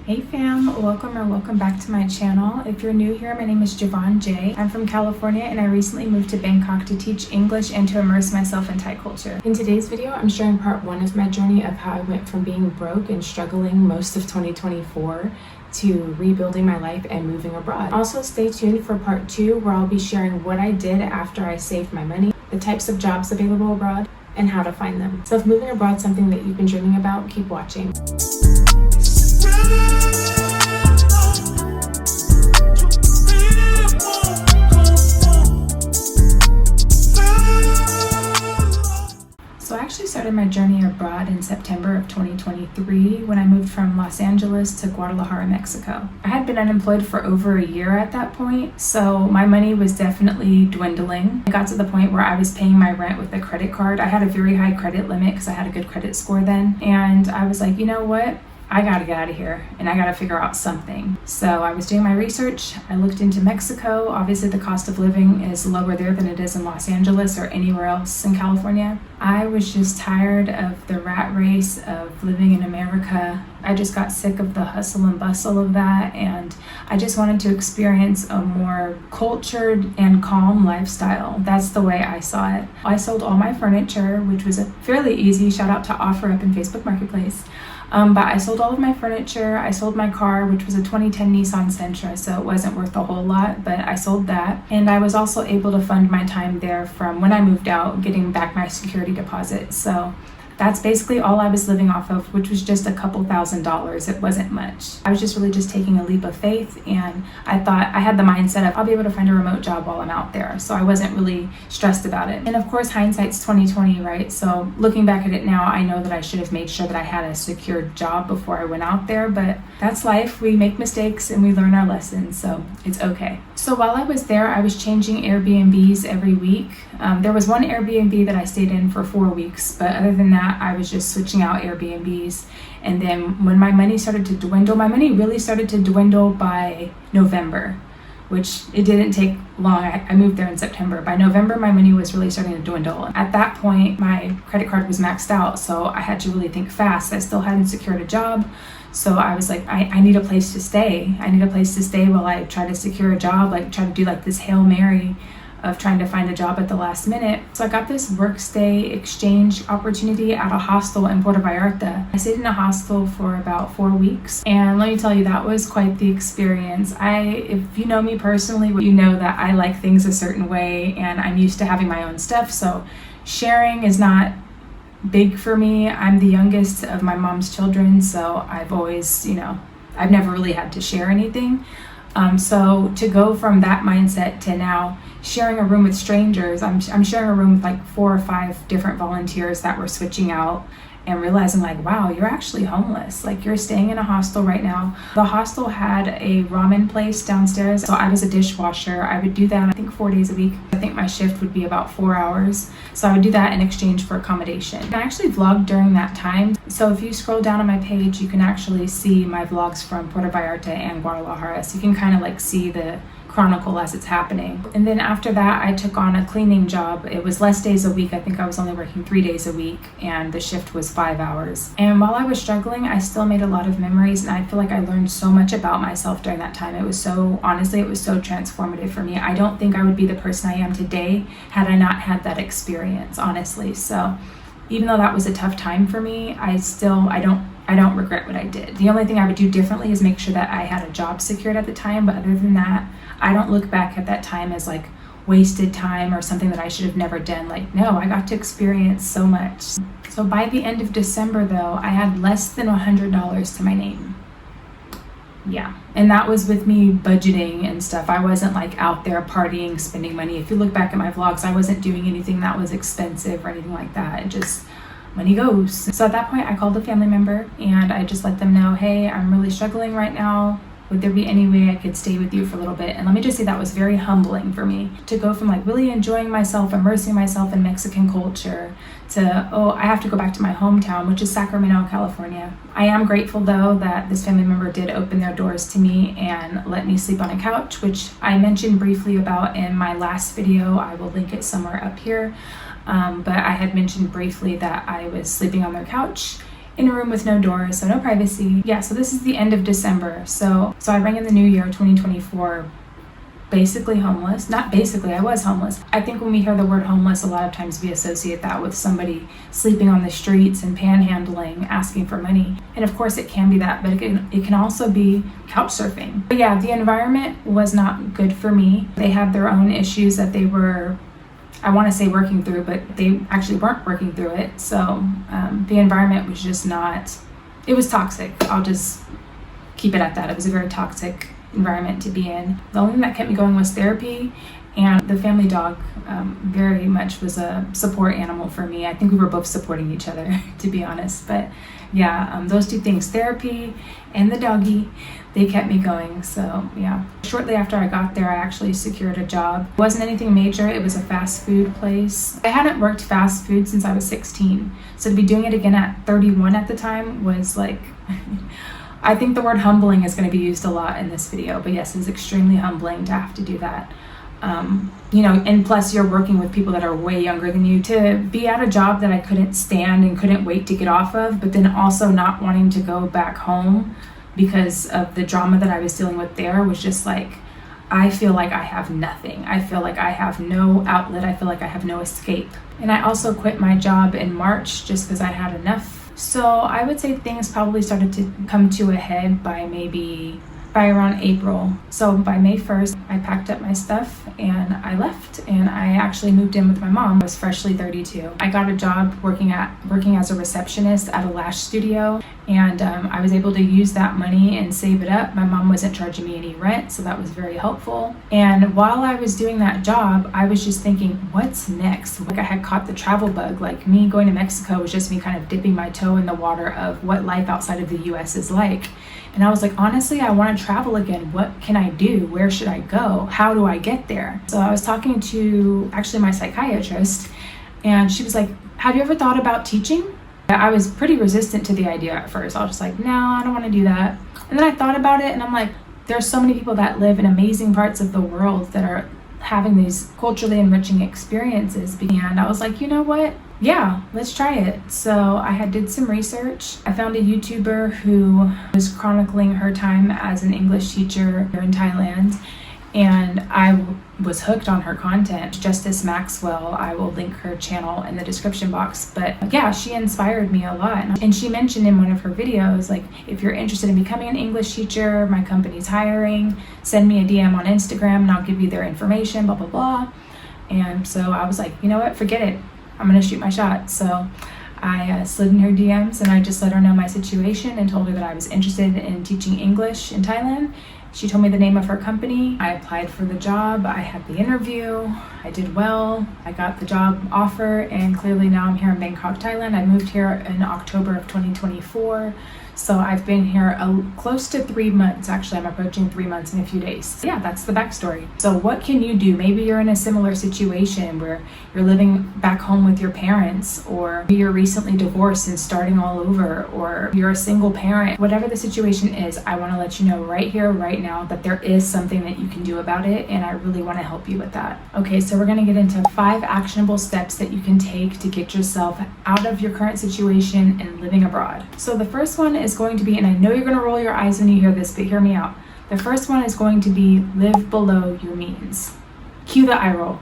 Hey fam, welcome back to my channel. If you're new here, my name is Javon J. I'm from California and I recently moved to Bangkok to teach English and to immerse myself in Thai culture. In today's video, I'm sharing part 1 of my journey of how I went from being broke and struggling most of 2024 to rebuilding my life and moving abroad. Also stay tuned for part 2 where I'll be sharing what I did after I saved my money, the types of jobs available abroad, and how to find them. So if moving abroad is something that you've been dreaming about, keep watching. So I actually started my journey abroad in September of 2023 when I moved from Los Angeles to Guadalajara, Mexico. I had been unemployed for over a year at that point, so my money was definitely dwindling. It got to the point where I was paying my rent with a credit card. I had a very high credit limit because I had a good credit score then, and I was like, you know what? I gotta get out of here and I gotta figure out something. So I was doing my research. I looked into Mexico. Obviously the cost of living is lower there than it is in Los Angeles or anywhere else in California. I was just tired of the rat race of living in America. I just got sick of the hustle and bustle of that, and I just wanted to experience a more cultured and calm lifestyle. That's the way I saw it. I sold all my furniture, which was fairly easy. Shout out to OfferUp and Facebook Marketplace. But I sold all of my furniture. I sold my car, which was a 2010 Nissan Sentra, so it wasn't worth a whole lot, but I sold that. And I was also able to fund my time there from when I moved out, getting back my security deposit. So that's basically all I was living off of, which was just a couple $1,000s. It wasn't much. I was just really just taking a leap of faith, and I thought I had the mindset of I'll be able to find a remote job while I'm out there. So I wasn't really stressed about it. And of course, hindsight's 2020, right? So looking back at it now, I know that I should have made sure that I had a secure job before I went out there, but that's life. We make mistakes and we learn our lessons, so it's okay. So while I was there, I was changing Airbnbs every week. There was one Airbnb that I stayed in for 4 weeks, but other than that, I was just switching out Airbnbs. And then when my money started to dwindle, my money really started to dwindle by November, which it didn't take long. I moved there in September. By November, my money was really starting to dwindle. At that point, my credit card was maxed out, so I had to really think fast. I still hadn't secured a job. So I was like, I need a place to stay. I need a place to stay while I try to secure a job, like try to do like this Hail Mary of trying to find a job at the last minute. So I got this work stay exchange opportunity at a hostel in Puerto Vallarta. I stayed in a hostel for about 4 weeks, and let me tell you, that was quite the experience. If you know me personally, you know that I like things a certain way and I'm used to having my own stuff, so sharing is not big for me. I'm the youngest of my mom's children, so I've always, I've never really had to share anything. So to go from that mindset to now sharing a room with strangers, I'm sharing a room with like 4 or 5 different volunteers that were switching out, and realizing like, wow, you're actually homeless. Like, you're staying in a hostel right now. The hostel had a ramen place downstairs. So I was a dishwasher. I would do that, I think 4 days a week. I think my shift would be about 4 hours. So I would do that in exchange for accommodation. I actually vlogged during that time. So if you scroll down on my page, you can actually see my vlogs from Puerto Vallarta and Guadalajara. So you can kind of like see the chronicle as it's happening. And then after that, I took on a cleaning job. It was less days a week. I think I was only working 3 days a week, and the shift was 5 hours. And while I was struggling, I still made a lot of memories, and I feel like I learned so much about myself during that time. It was so transformative for me. I don't think I would be the person I am today had I not had that experience, honestly. So even though that was a tough time for me, I don't regret what I did. The only thing I would do differently is make sure that I had a job secured at the time. But other than that, I don't look back at that time as like wasted time or something that I should have never done. Like, no, I got to experience so much. So by the end of December though, I had less than $100 to my name. Yeah. And that was with me budgeting and stuff. I wasn't like out there partying, spending money. If you look back at my vlogs, I wasn't doing anything that was expensive or anything like that. It just, money goes. So at that point, I called a family member and I just let them know, hey, I'm really struggling right now. Would there be any way I could stay with you for a little bit? And let me just say that was very humbling for me to go from like really enjoying myself, immersing myself in Mexican culture to, oh, I have to go back to my hometown, which is Sacramento, California. I am grateful though that this family member did open their doors to me and let me sleep on a couch, which I mentioned briefly about in my last video. I will link it somewhere up here. But I had mentioned briefly that I was sleeping on their couch in a room with no doors, so no privacy. Yeah, so this is the end of December. So I rang in the new year, 2024, basically homeless. Not basically, I was homeless. I think when we hear the word homeless, a lot of times we associate that with somebody sleeping on the streets and panhandling, asking for money. And of course it can be that, but it can also be couch surfing. But yeah, the environment was not good for me. They had their own issues that they were, I want to say working through, but they actually weren't working through it. So the environment was just not, it was toxic. I'll just keep it at that. It was a very toxic environment to be in. The only thing that kept me going was therapy, and the family dog very much was a support animal for me. I think we were both supporting each other, to be honest. But yeah, those two things, therapy and the doggy, they kept me going. So yeah, shortly after I got there, I actually secured a job. It wasn't anything major. It was a fast food place. I hadn't worked fast food since I was 16. So to be doing it again at 31 at the time was like, I think the word humbling is going to be used a lot in this video, but yes, it's extremely humbling to have to do that. And plus you're working with people that are way younger than you. To be at a job that I couldn't stand and couldn't wait to get off of, but then also not wanting to go back home because of the drama that I was dealing with there was just like, I feel like I have nothing. I feel like I have no outlet. I feel like I have no escape. And I also quit my job in March just because I had enough. So I would say things probably started to come to a head by around April. So by May 1st, I packed up my stuff and I left, and I actually moved in with my mom. I was freshly 32. I got a job working as a receptionist at a lash studio, and I was able to use that money and save it up. My mom wasn't charging me any rent, so that was very helpful. And while I was doing that job, I was just thinking, what's next? Like I had caught the travel bug. Like me going to Mexico was just me kind of dipping my toe in the water of what life outside of the US is like. And I was like, honestly, I want to travel again. What can I do? Where should I go? How do I get there? So I was talking to actually my psychiatrist, and she was like, have you ever thought about teaching? I was pretty resistant to the idea at first. I was just like, no, I don't want to do that. And then I thought about it, and I'm like, there's so many people that live in amazing parts of the world that are having these culturally enriching experiences. And I was like, you know what? Yeah, let's try it. So I did some research. I found a YouTuber who was chronicling her time as an English teacher here in Thailand, and I was hooked on her content. Justice Maxwell, I will link her channel in the description box. But yeah, she inspired me a lot. And she mentioned in one of her videos, like, if you're interested in becoming an English teacher, my company's hiring, send me a DM on Instagram and I'll give you their information, blah, blah, blah. And so I was like, you know what, forget it. I'm gonna shoot my shot. So I slid in her DMs and I just let her know my situation and told her that I was interested in teaching English in Thailand. She told me the name of her company. I applied for the job. I had the interview. I did well. I got the job offer, and clearly now I'm here in Bangkok, Thailand. I moved here in October of 2024. So I've been here close to 3 months. Actually, I'm approaching 3 months in a few days. Yeah, that's the backstory. So what can you do? Maybe you're in a similar situation where you're living back home with your parents, or you're recently divorced and starting all over, or you're a single parent. Whatever the situation is, I want to let you know right here, right now, that there is something that you can do about it, and I really want to help you with that. Okay, so we're going to get into 5 actionable steps that you can take to get yourself out of your current situation and living abroad. So the first one is going to be, and I know you're going to roll your eyes when you hear this, but hear me out. The first one is going to be live below your means. Cue the eye roll.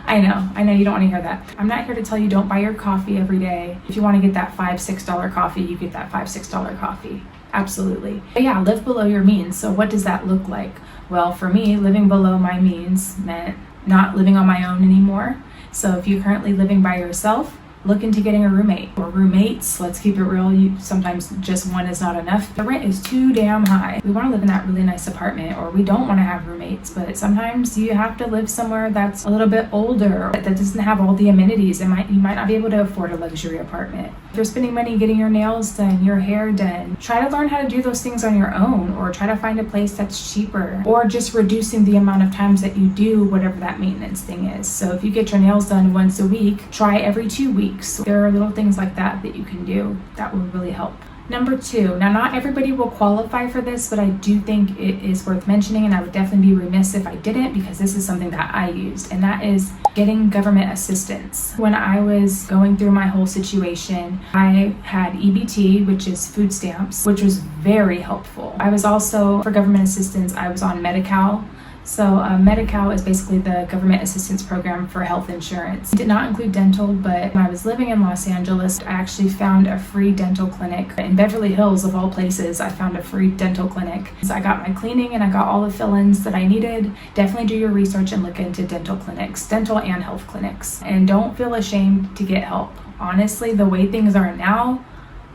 I know you don't want to hear that. I'm not here to tell you don't buy your coffee every day. If you want to get that $5-6 coffee, you get that $5-6 coffee. Absolutely. But yeah, live below your means. So what does that look like? Well, for me, living below my means meant not living on my own anymore. So if you're currently living by yourself, look into getting a roommate or roommates. Let's keep it real. Sometimes just one is not enough. The rent is too damn high. We want to live in that really nice apartment, or we don't want to have roommates, but sometimes you have to live somewhere that's a little bit older, that doesn't have all the amenities. You might not be able to afford a luxury apartment. If you're spending money getting your nails done, your hair done, try to learn how to do those things on your own, or try to find a place that's cheaper, or just reducing the amount of times that you do whatever that maintenance thing is. So if you get your nails done once a week, try every 2 weeks. There are little things like that that you can do that will really help. Number 2, now not everybody will qualify for this, but I do think it is worth mentioning, and I would definitely be remiss if I didn't, because this is something that I used, and that is getting government assistance. When I was going through my whole situation, I had EBT, which is food stamps, which was very helpful. I was also, for government assistance, I was on Medi-Cal. So Medi-Cal is basically the government assistance program for health insurance. It did not include dental, but when I was living in Los Angeles, I actually found a free dental clinic. In Beverly Hills, of all places, I found a free dental clinic. So I got my cleaning and I got all the fill-ins that I needed. Definitely do your research and look into dental clinics, dental and health clinics. And don't feel ashamed to get help. Honestly, the way things are now,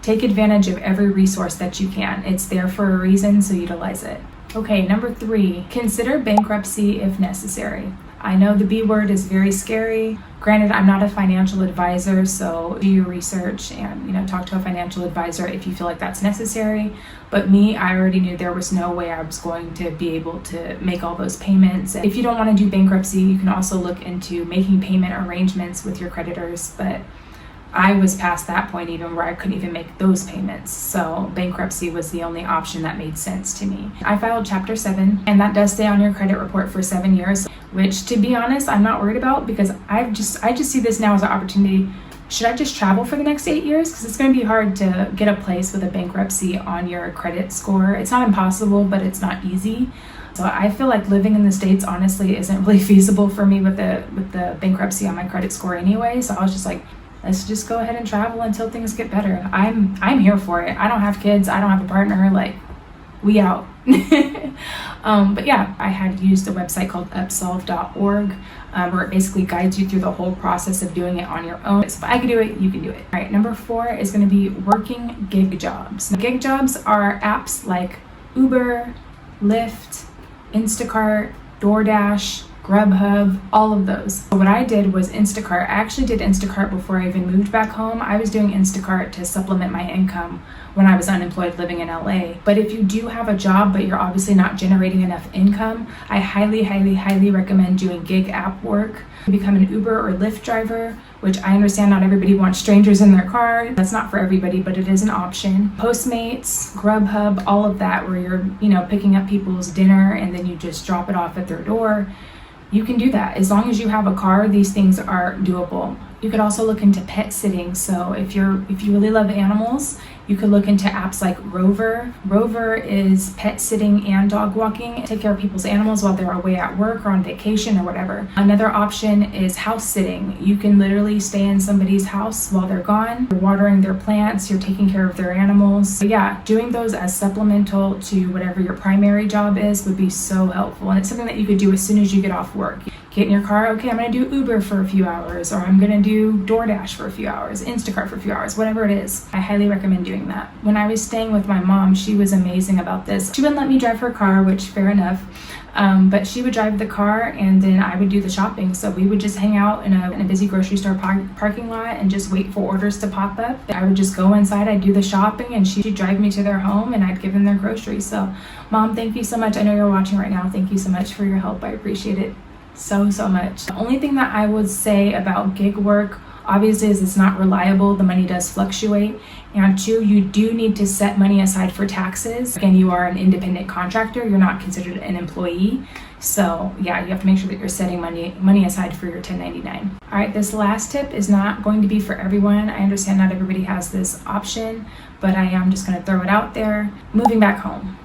take advantage of every resource that you can. It's there for a reason, so utilize it. Okay, number 3, consider bankruptcy if necessary. I know the B word is very scary. Granted, I'm not a financial advisor, so do your research and talk to a financial advisor if you feel like that's necessary. But me, I already knew there was no way I was going to be able to make all those payments. If you don't want to do bankruptcy, you can also look into making payment arrangements with your creditors, but I was past that point even where I couldn't even make those payments. So bankruptcy was the only option that made sense to me. I filed Chapter 7, and that does stay on your credit report for 7 years, which, to be honest, I'm not worried about, because I just see this now as an opportunity. Should I just travel for the next 8 years? Because it's going to be hard to get a place with a bankruptcy on your credit score. It's not impossible, but it's not easy. So I feel like living in the States honestly isn't really feasible for me with the bankruptcy on my credit score anyway. So I was just like, let's just go ahead and travel until things get better. I'm here for it. I don't have kids. I don't have a partner. Like, we out. But yeah, I had used a website called upsolve.org, where it basically guides you through the whole process of doing it on your own. So if I can do it, you can do it. All right, number 4 is going to be working gig jobs. Now, gig jobs are apps like Uber, Lyft, Instacart, DoorDash, Grubhub, all of those. So what I did was Instacart. I actually did Instacart before I even moved back home. I was doing Instacart to supplement my income when I was unemployed living in LA. But if you do have a job, but you're obviously not generating enough income, I highly, highly, highly recommend doing gig app work. Become an Uber or Lyft driver, which I understand not everybody wants strangers in their car. That's not for everybody, but it is an option. Postmates, Grubhub, all of that, where you're, picking up people's dinner and then you just drop it off at their door. You can do that. As long as you have a car, these things are doable. You could also look into pet sitting. So if you really love animals, you could look into apps like Rover. Rover is pet sitting and dog walking. Take care of people's animals while they're away at work or on vacation or whatever. Another option is house sitting. You can literally stay in somebody's house while they're gone. You're watering their plants, you're taking care of their animals. But yeah, doing those as supplemental to whatever your primary job is would be so helpful. And it's something that you could do as soon as you get off work. Get in your car, okay, I'm gonna do Uber for a few hours, or I'm gonna do DoorDash for a few hours, Instacart for a few hours, whatever it is. I highly recommend doing that. When I was staying with my mom, she was amazing about this. She wouldn't let me drive her car, which fair enough, but she would drive the car and then I would do the shopping. So we would just hang out in a busy grocery store parking lot and just wait for orders to pop up. I would just go inside, I'd do the shopping, and she'd drive me to their home and I'd give them their groceries. So Mom, thank you so much. I know you're watching right now. Thank you so much for your help. I appreciate it so much. The only thing that I would say about gig work, obviously, is it's not reliable. The money does fluctuate. And 2, you do need to set money aside for taxes. Again, you are an independent contractor. You're not considered an employee. So yeah, you have to make sure that you're setting money aside for your 1099. All right, this last tip is not going to be for everyone. I understand not everybody has this option, but I am just going to throw it out there. Moving back home.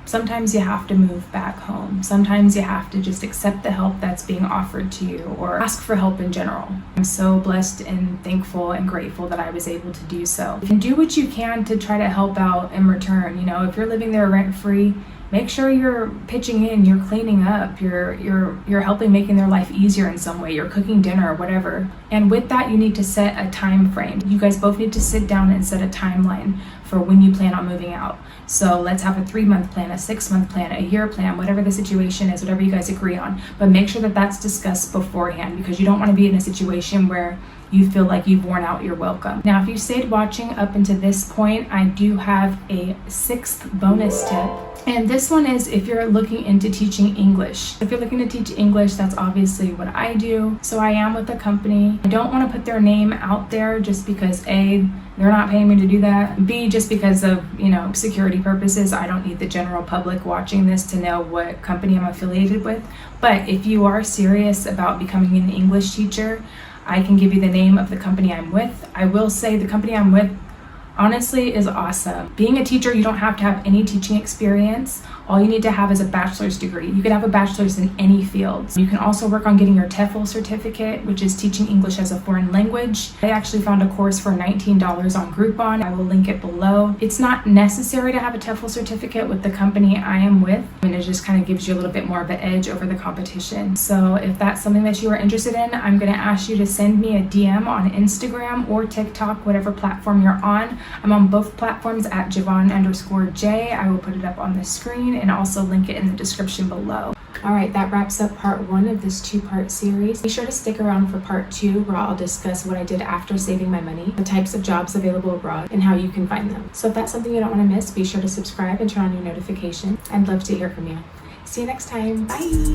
Sometimes you have to move back home. Sometimes you have to just accept the help that's being offered to you or ask for help in general. I'm so blessed and thankful and grateful that I was able to do so. And do what you can to try to help out in return. If you're living there rent-free, make sure you're pitching in, you're cleaning up, you're helping making their life easier in some way, you're cooking dinner or whatever. And with that, you need to set a time frame. You guys both need to sit down and set a timeline for when you plan on moving out. So let's have a 3-month plan, a 6-month plan, a year plan, whatever the situation is, whatever you guys agree on. But make sure that that's discussed beforehand, because you don't want to be in a situation where you feel like you've worn out your welcome. Now, if you stayed watching up until this point, I do have a 6th bonus tip. And this one is if you're looking into teaching English. If you're looking to teach English, that's obviously what I do. So I am with a company. I don't want to put their name out there just because A, they're not paying me to do that. B, just because of, security purposes. I don't need the general public watching this to know what company I'm affiliated with. But if you are serious about becoming an English teacher, I can give you the name of the company I'm with. I will say the company I'm with honestly is awesome. Being a teacher, you don't have to have any teaching experience. All you need to have is a bachelor's degree. You can have a bachelor's in any field. You can also work on getting your TEFL certificate, which is teaching English as a foreign language. I actually found a course for $19 on Groupon. I will link it below. It's not necessary to have a TEFL certificate with the company I am with, and it just kind of gives you a little bit more of an edge over the competition. So if that's something that you are interested in, I'm going to ask you to send me a DM on Instagram or TikTok, whatever platform you're on. I'm on both platforms at Javon_J. I will put it up on the screen and also link it in the description below. All right, that wraps up part 1 of this 2-part series. Be sure to stick around for part 2, where I'll discuss what I did after saving my money, the types of jobs available abroad, and how you can find them. So if that's something you don't want to miss, be sure to subscribe and turn on your notifications. I'd love to hear from you. See you next time. Bye.